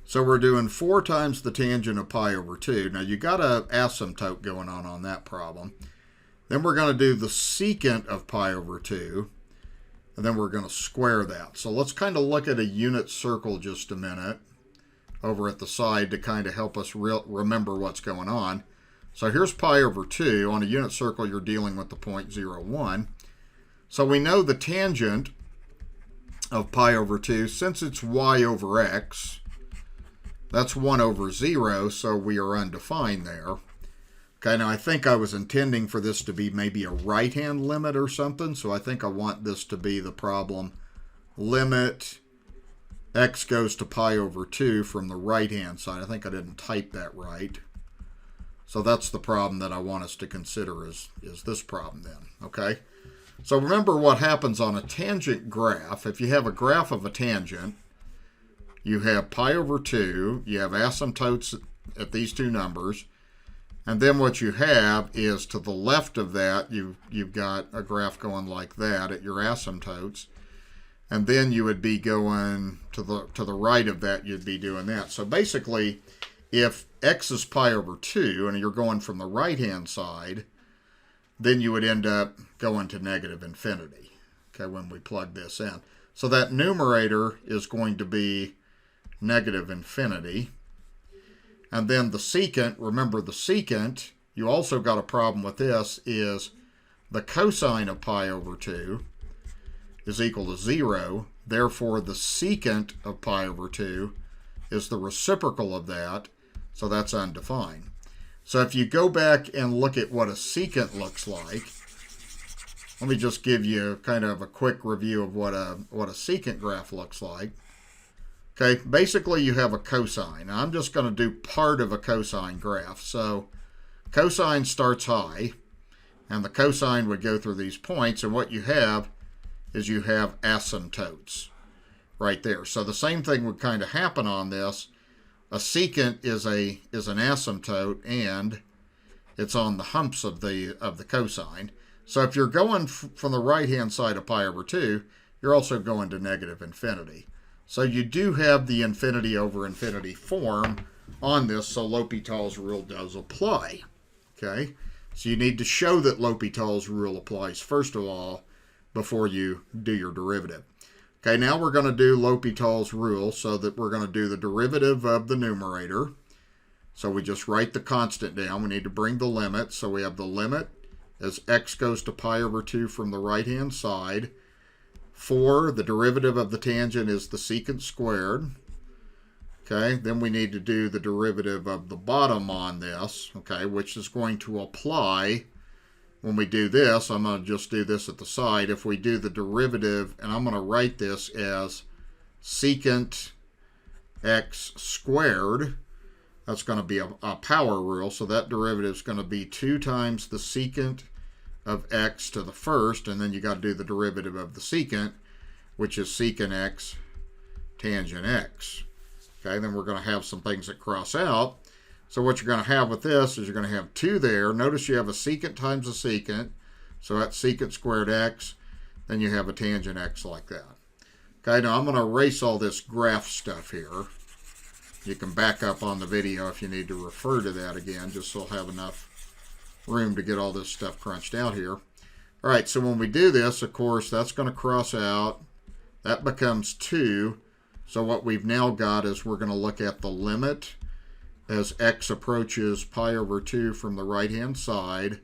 So we're doing 4 times the tangent of pi over 2. Now you got an asymptote going on that problem. Then we're going to do the secant of pi over 2. And then we're going to square that. So let's kind of look at a unit circle just a minute over at the side to kind of help us remember what's going on. So here's pi over 2. On a unit circle, you're dealing with the point 0, 1. So we know the tangent of pi over 2, since it's y over x, that's 1 over 0, so we are undefined there. Okay, now I think I was intending for this to be maybe a right-hand limit or something, so I think I want this to be the problem limit x goes to pi over 2 from the right-hand side. I think I didn't type that right. So that's the problem that I want us to consider is this problem then, okay? So remember what happens on a tangent graph. If you have a graph of a tangent, you have pi over 2, you have asymptotes at these two numbers, and then what you have is to the left of that, you've got a graph going like that at your asymptotes, and then you would be going to the right of that, you'd be doing that. So basically, if x is pi over 2, and you're going from the right-hand side, then you would end up going to negative infinity, okay, when we plug this in. So that numerator is going to be negative infinity. And then the secant, remember the secant, you also got a problem with this, is the cosine of pi over 2 is equal to 0. Therefore, the secant of pi over 2 is the reciprocal of that, so that's undefined. So if you go back and look at what a secant looks like, let me just give you kind of a quick review of what a secant graph looks like. Okay, basically you have a cosine. Now I'm just going to do part of a cosine graph. So cosine starts high, and the cosine would go through these points, and what you have is you have asymptotes right there. So the same thing would kind of happen on this. A secant is an asymptote, and it's on the humps of the cosine. So if you're going from the right-hand side of pi over 2, you're also going to negative infinity. So you do have the infinity over infinity form on this, so L'Hopital's rule does apply. Okay, so you need to show that L'Hopital's rule applies first of all before you do your derivative. Okay, now we're going to do L'Hopital's rule, so that we're going to do the derivative of the numerator. So we just write the constant down. We need to bring the limit. So we have the limit as x goes to pi over 2 from the right-hand side. For the derivative of the tangent is the secant squared. Okay, then we need to do the derivative of the bottom on this, okay, which is going to apply when we do this. I'm going to just do this at the side. If we do the derivative, and I'm going to write this as secant x squared, that's going to be a power rule, so that derivative is going to be 2 times the secant of x to the first, and then you got to do the derivative of the secant, which is secant x tangent x. Okay, then we're going to have some things that cross out. So what you're going to have with this is you're going to have 2 there. Notice you have a secant times a secant, so that's secant squared x. Then you have a tangent x like that. Okay, now I'm going to erase all this graph stuff here. You can back up on the video if you need to refer to that again, just so I'll have enough room to get all this stuff crunched out here. All right, so when we do this, of course, that's going to cross out. That becomes 2. So what we've now got is we're going to look at the limit as x approaches pi over 2 from the right-hand side.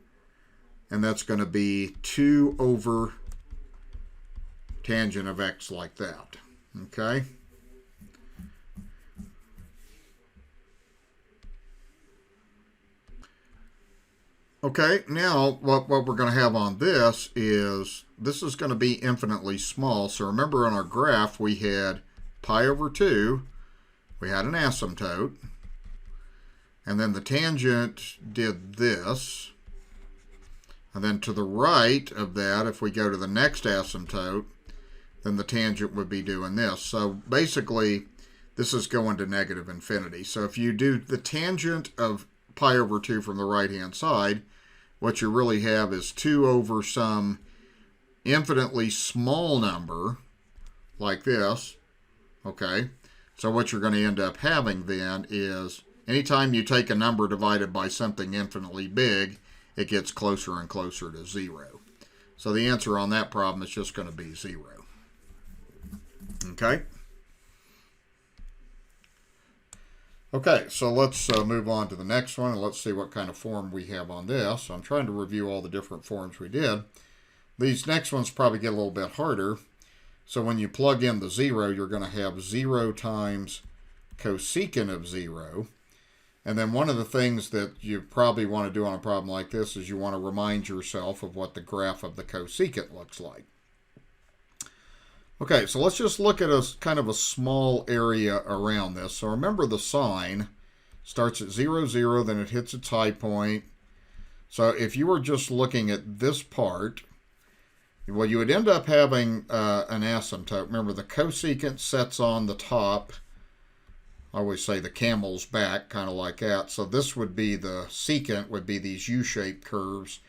And that's going to be 2 over tangent of x like that. Okay? Okay, now what we're going to have on this is going to be infinitely small. So remember on our graph we had pi over 2, we had an asymptote, and then the tangent did this. And then to the right of that, if we go to the next asymptote, then the tangent would be doing this. So basically, this is going to negative infinity. So if you do the tangent of pi over 2 from the right-hand side, what you really have is 2 over some infinitely small number, like this. Okay, so what you're going to end up having then is anytime you take a number divided by something infinitely big, it gets closer and closer to 0. So the answer on that problem is just going to be 0. Okay? Okay, so let's move on to the next one, and let's see what kind of form we have on this. So I'm trying to review all the different forms we did. These next ones probably get a little bit harder. So when you plug in the 0, you're going to have 0 times cosecant of 0. And then one of the things that you probably want to do on a problem like this is you want to remind yourself of what the graph of the cosecant looks like. Okay, so let's just look at a kind of a small area around this. So remember the sine starts at 0, 0, then it hits its high point. So if you were just looking at this part, well, you would end up having an asymptote. Remember, the cosecant sets on the top. I always say the camel's back, kind of like that. So this would be the secant, would be these U-shaped curves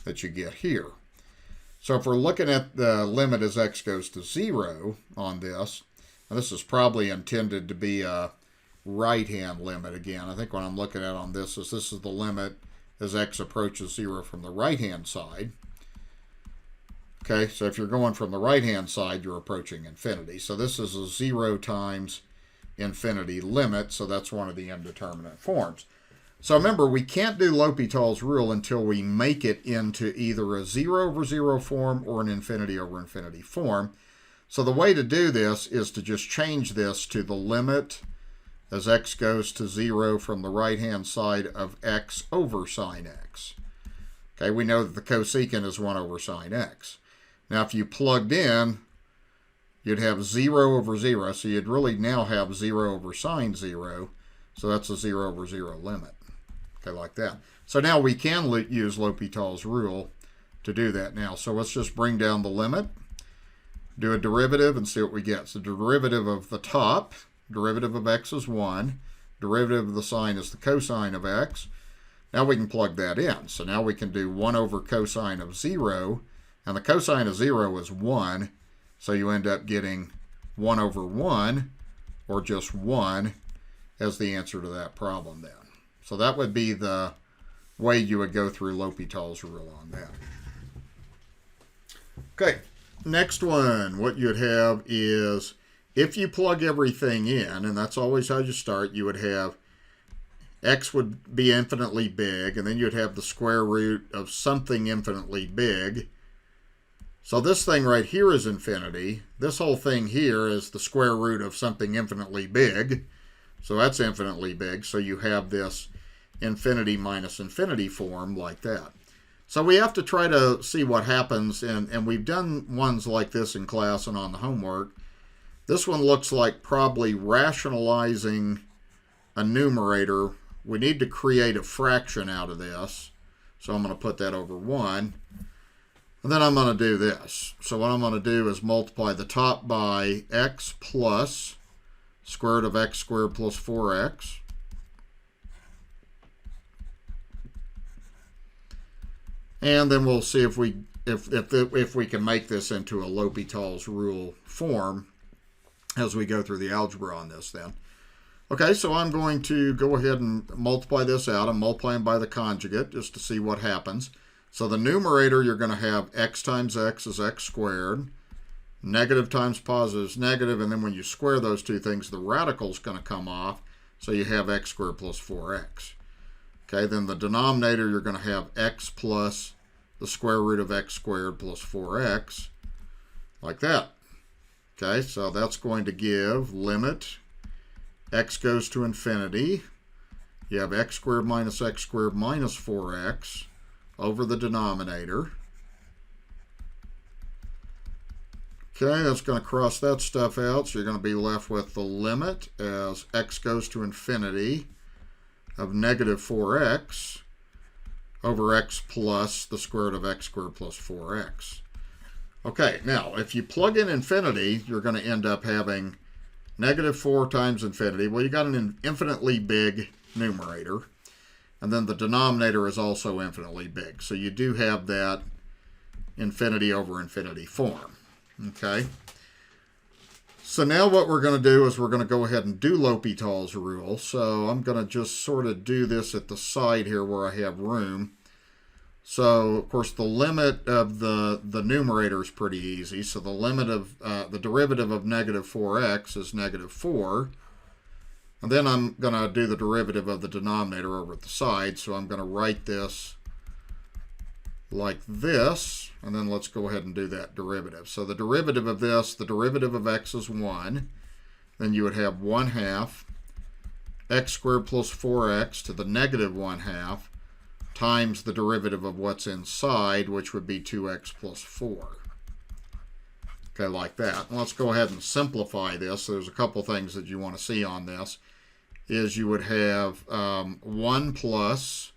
that you get here. So if we're looking at the limit as x goes to 0 on this, and this is probably intended to be a right-hand limit again. I think what I'm looking at on this is the limit as x approaches 0 from the right-hand side. Okay, so if you're going from the right-hand side, you're approaching infinity. So this is a 0 times infinity limit, so that's one of the indeterminate forms. So remember, we can't do L'Hopital's rule until we make it into either a 0 over 0 form or an infinity over infinity form. So the way to do this is to just change this to the limit as x goes to 0 from the right-hand side of x over sine x. Okay, we know that the cosecant is 1 over sine x. Now, if you plugged in, you'd have 0 over 0, so you'd really now have 0 over sine 0, so that's a 0 over 0 limit. Okay, like that. So now we can use L'Hopital's rule to do that now. So let's just bring down the limit, do a derivative, and see what we get. So derivative of the top, derivative of x is 1, derivative of the sine is the cosine of x. Now we can plug that in. So now we can do 1 over cosine of 0, and the cosine of 0 is 1, so you end up getting 1 over 1, or just 1, as the answer to that problem then. So that would be the way you would go through L'Hopital's rule on that. Okay, next one, what you'd have is, if you plug everything in, and that's always how you start, you would have x would be infinitely big, and then you'd have the square root of something infinitely big. So this thing right here is infinity. This whole thing here is the square root of something infinitely big. So that's infinitely big. So you have this infinity minus infinity form like that. So we have to try to see what happens, and we've done ones like this in class and on the homework. This one looks like probably rationalizing a numerator. We need to create a fraction out of this. So I'm going to put that over 1. And then I'm going to do this. So what I'm going to do is multiply the top by x plus square root of x squared plus 4x. And then we'll see if we can make this into a L'Hopital's rule form as we go through the algebra on this then. Okay, so I'm going to go ahead and multiply this out. I'm multiplying by the conjugate just to see what happens. So the numerator, you're going to have x times x is x squared. Negative times positive is negative, and then when you square those two things, the radical is going to come off, so you have x squared plus 4x. Okay, then the denominator, you're going to have x plus the square root of x squared plus 4x, like that. Okay, so that's going to give limit x goes to infinity. You have x squared minus 4x over the denominator. Okay, that's going to cross that stuff out, so you're going to be left with the limit as x goes to infinity of negative 4x over x plus the square root of x squared plus 4x. Okay, now if you plug in infinity, you're going to end up having negative 4 times infinity. Well, you got an infinitely big numerator, and then the denominator is also infinitely big. So you do have that infinity over infinity form. Okay. So now what we're going to do is we're going to go ahead and do L'Hopital's rule. So I'm going to just sort of do this at the side here where I have room. So, of course, the limit of the numerator is pretty easy. So the limit of the derivative of negative 4x is negative 4. And then I'm going to do the derivative of the denominator over at the side. So I'm going to write this like this. And then let's go ahead and do that derivative. So the derivative of this, the derivative of x is 1. Then you would have 1/2 x squared plus 4x to the negative 1/2 times the derivative of what's inside, which would be 2x plus 4. Okay, like that. And let's go ahead and simplify this. There's a couple things that you want to see on this. Is you would have 1 plus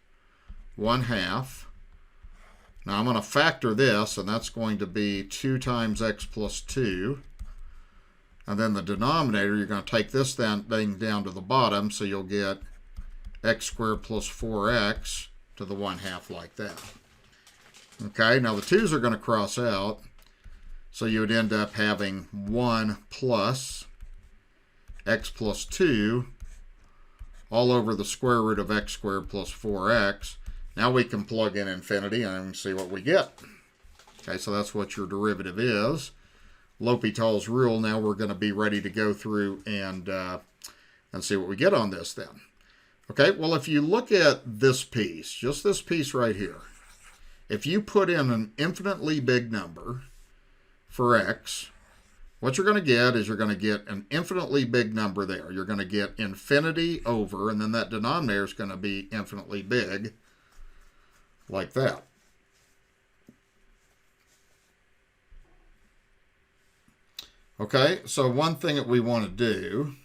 1/2. Now I'm going to factor this, and that's going to be 2 times x plus 2. And then the denominator, you're going to take this thing down to the bottom, so you'll get x squared plus 4x to the 1/2 like that. Okay, now the 2's are going to cross out, so you would end up having 1 plus x plus 2 all over the square root of x squared plus 4x. Now we can plug in infinity and see what we get. Okay, so that's what your derivative is. L'Hopital's rule, now we're going to be ready to go through and see what we get on this then. Okay, well, if you look at this piece, just this piece right here, if you put in an infinitely big number for x, what you're going to get is you're going to get an infinitely big number there. You're going to get infinity over, and then that denominator is going to be infinitely big, like that. Okay, so one thing that we want to do,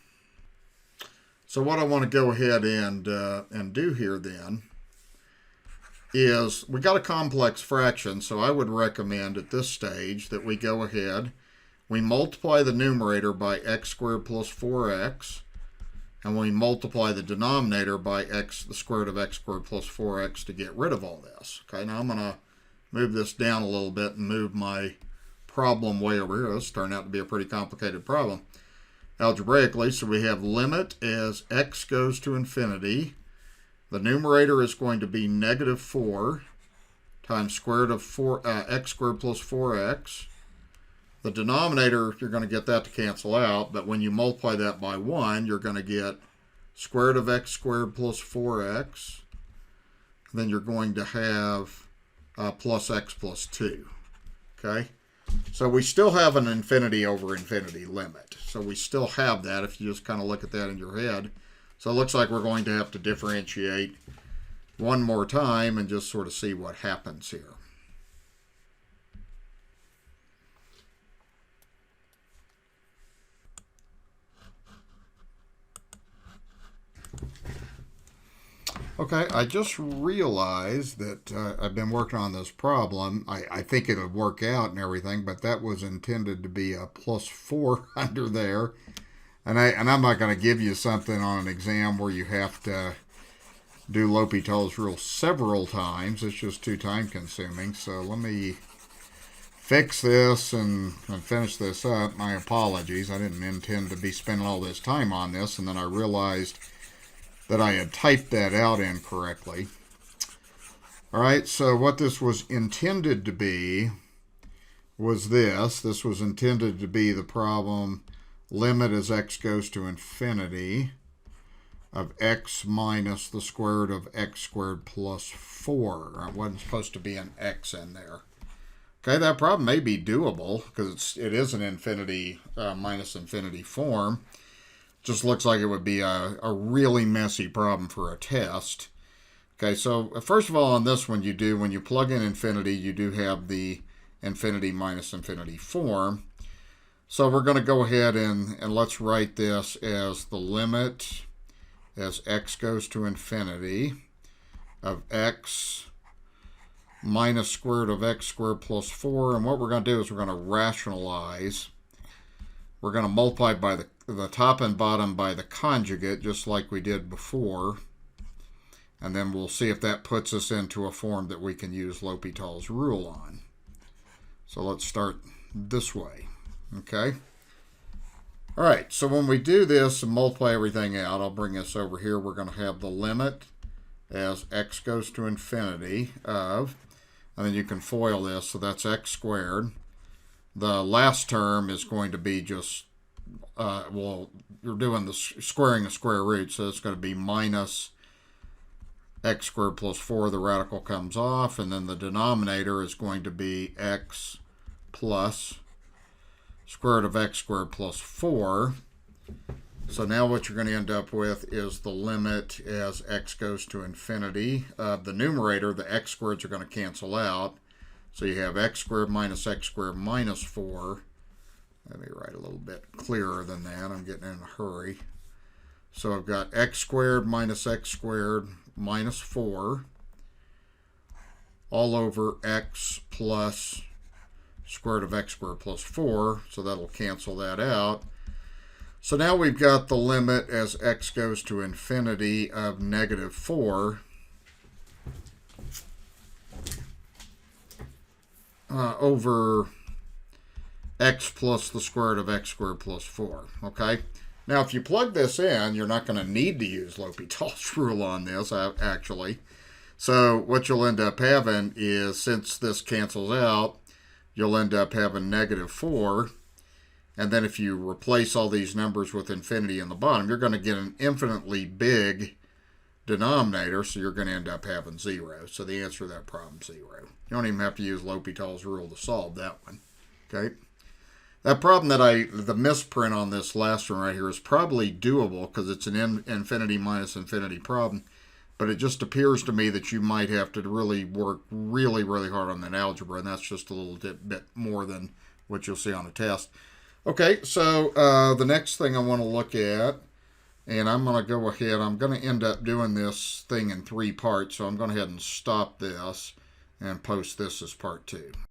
so what I want to go ahead and do here then is we got a complex fraction, so I would recommend at this stage that we go ahead, we multiply the numerator by x squared plus 4x, and we multiply the denominator by x, the square root of x squared plus 4x to get rid of all this. Okay, now I'm going to move this down a little bit and move my problem way over here. This turned out to be a pretty complicated problem algebraically. So we have limit as x goes to infinity. The numerator is going to be negative 4 times square root of x squared plus 4x. The denominator, you're going to get that to cancel out, but when you multiply that by 1, you're going to get square root of x squared plus 4x. Then you're going to have plus x plus 2. Okay? So we still have an infinity over infinity limit. So we still have that if you just kind of look at that in your head. So it looks like we're going to have to differentiate one more time and just sort of see what happens here. Okay, I just realized that I've been working on this problem. I think it'll work out and everything, but that was intended to be a plus 4 under there. And I'm not going to give you something on an exam where you have to do L'Hopital's rule several times. It's just too time consuming. So let me fix this and finish this up. My apologies. I didn't intend to be spending all this time on this, and then I realized that I had typed that out incorrectly. All right, so what this was intended to be was this. This was intended to be the problem limit as x goes to infinity of x minus the square root of x squared plus 4. It wasn't supposed to be an x in there. Okay, that problem may be doable because it is an infinity minus infinity form. Just looks like it would be a really messy problem for a test. Okay, so first of all, on this one, when you plug in infinity, you do have the infinity minus infinity form. So we're going to go ahead and let's write this as the limit as x goes to infinity of x minus square root of x squared plus 4. And what we're going to do is we're going to rationalize. We're going to multiply by the top and bottom by the conjugate, just like we did before. And then we'll see if that puts us into a form that we can use L'Hopital's rule on. So let's start this way. Okay? All right, so when we do this and multiply everything out, I'll bring this over here. We're going to have the limit as x goes to infinity of, and then you can FOIL this, so that's x squared. The last term is going to be just, well, you're doing the squaring a square root, so it's going to be minus x squared plus 4. The radical comes off, and then the denominator is going to be x plus square root of x squared plus 4. So now what you're going to end up with is the limit as x goes to infinity. The numerator, the x squareds are going to cancel out. So you have x squared minus x squared minus 4. Let me write a little bit clearer than that. I'm getting in a hurry. So I've got x squared minus 4 all over x plus square root of x squared plus 4. So that'll cancel that out. So now we've got the limit as x goes to infinity of negative 4 over x plus the square root of x squared plus 4. Okay? Now, if you plug this in, you're not going to need to use L'Hopital's rule on this, actually. So what you'll end up having is, since this cancels out, you'll end up having negative 4. And then if you replace all these numbers with infinity in the bottom, you're going to get an infinitely big denominator, so you're going to end up having 0. So the answer to that problem is 0. You don't even have to use L'Hopital's rule to solve that one. Okay. That problem the misprint on this last one right here is probably doable because it's an infinity minus infinity problem. But it just appears to me that you might have to really work really, really hard on that algebra, and that's just a little bit more than what you'll see on a test. Okay, so the next thing I want to look at, and I'm going to go ahead, I'm going to end up doing this thing in 3 parts, so I'm going to go ahead and stop this and post this as part 2.